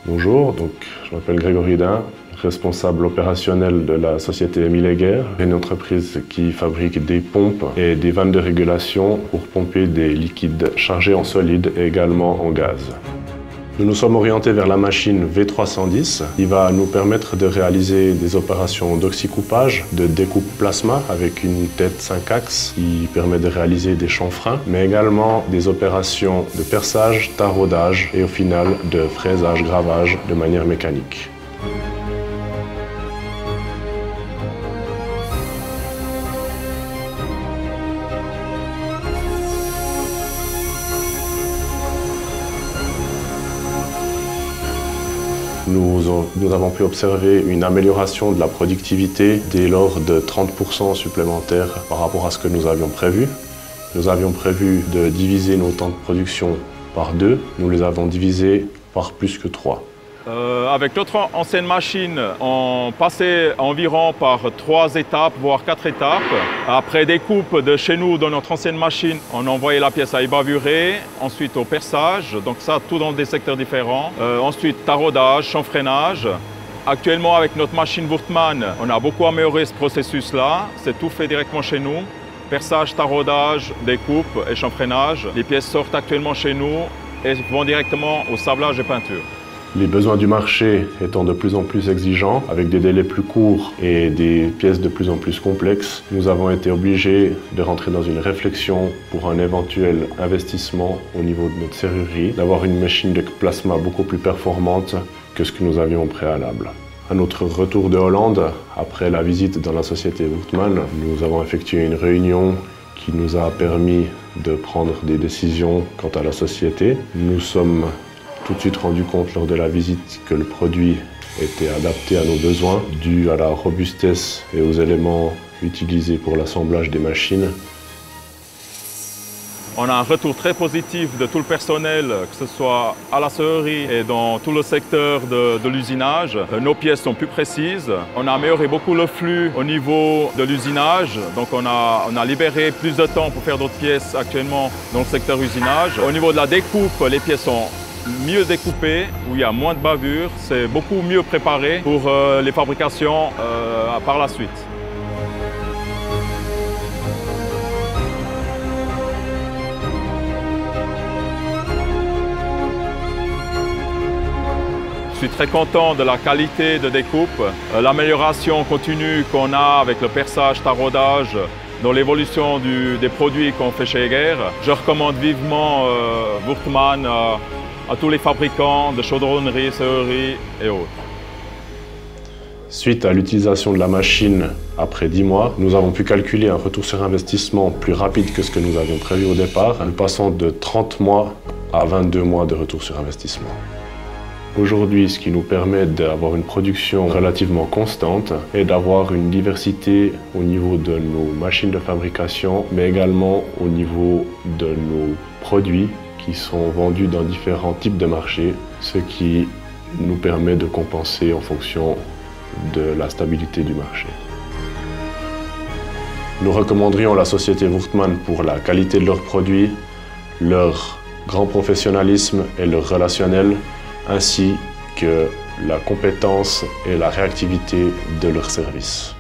Bonjour, je m'appelle Grégory Dain, responsable opérationnel de la société Émile Heger, une entreprise qui fabrique des pompes et des vannes de régulation pour pomper des liquides chargés en solide et également en gaz. Nous nous sommes orientés vers la machine V310 qui va nous permettre de réaliser des opérations d'oxycoupage, de découpe plasma avec une tête 5 axes qui permet de réaliser des chanfreins, mais également des opérations de perçage, taraudage et au final de fraisage, gravage de manière mécanique. Nous avons pu observer une amélioration de la productivité dès lors de 30% supplémentaires par rapport à ce que nous avions prévu. Nous avions prévu de diviser nos temps de production par 2, nous les avons divisés par plus que 3. Avec notre ancienne machine, on passait environ par 3 étapes, voire 4 étapes. Après découpe de chez nous, dans notre ancienne machine, on envoyait la pièce à ébavurer, ensuite au perçage, donc ça tout dans des secteurs différents. Ensuite taraudage, chanfreinage. Actuellement avec notre machine Wurtmann, on a beaucoup amélioré ce processus-là, c'est tout fait directement chez nous. Perçage, taraudage, découpe et chanfreinage. Les pièces sortent actuellement chez nous et vont directement au sablage et peinture. Les besoins du marché étant de plus en plus exigeants, avec des délais plus courts et des pièces de plus en plus complexes, nous avons été obligés de rentrer dans une réflexion pour un éventuel investissement au niveau de notre serrurerie, d'avoir une machine de plasma beaucoup plus performante que ce que nous avions au préalable. À notre retour de Hollande, après la visite dans la société Wurtmann, nous avons effectué une réunion qui nous a permis de prendre des décisions quant à la société. Nous sommes tout de suite rendu compte lors de la visite que le produit était adapté à nos besoins, dû à la robustesse et aux éléments utilisés pour l'assemblage des machines. On a un retour très positif de tout le personnel, que ce soit à la serrurerie et dans tout le secteur de l'usinage. Nos pièces sont plus précises. On a amélioré beaucoup le flux au niveau de l'usinage. Donc on a libéré plus de temps pour faire d'autres pièces actuellement dans le secteur usinage. Au niveau de la découpe, les pièces sont mieux découpé, où il y a moins de bavures, c'est beaucoup mieux préparé pour les fabrications par la suite. Je suis très content de la qualité de découpe, l'amélioration continue qu'on a avec le perçage, taraudage, dans l'évolution des produits qu'on fait chez Heger. Je recommande vivement Wurtmann à tous les fabricants de chaudronnerie, serrurerie et autres. Suite à l'utilisation de la machine après 10 mois, nous avons pu calculer un retour sur investissement plus rapide que ce que nous avions prévu au départ. Nous passons de 30 mois à 22 mois de retour sur investissement. Aujourd'hui, ce qui nous permet d'avoir une production relativement constante et d'avoir une diversité au niveau de nos machines de fabrication, mais également au niveau de nos produits qui sont vendus dans différents types de marchés, ce qui nous permet de compenser en fonction de la stabilité du marché. Nous recommanderions la société Wurtmann pour la qualité de leurs produits, leur grand professionnalisme et leur relationnel, ainsi que la compétence et la réactivité de leurs services.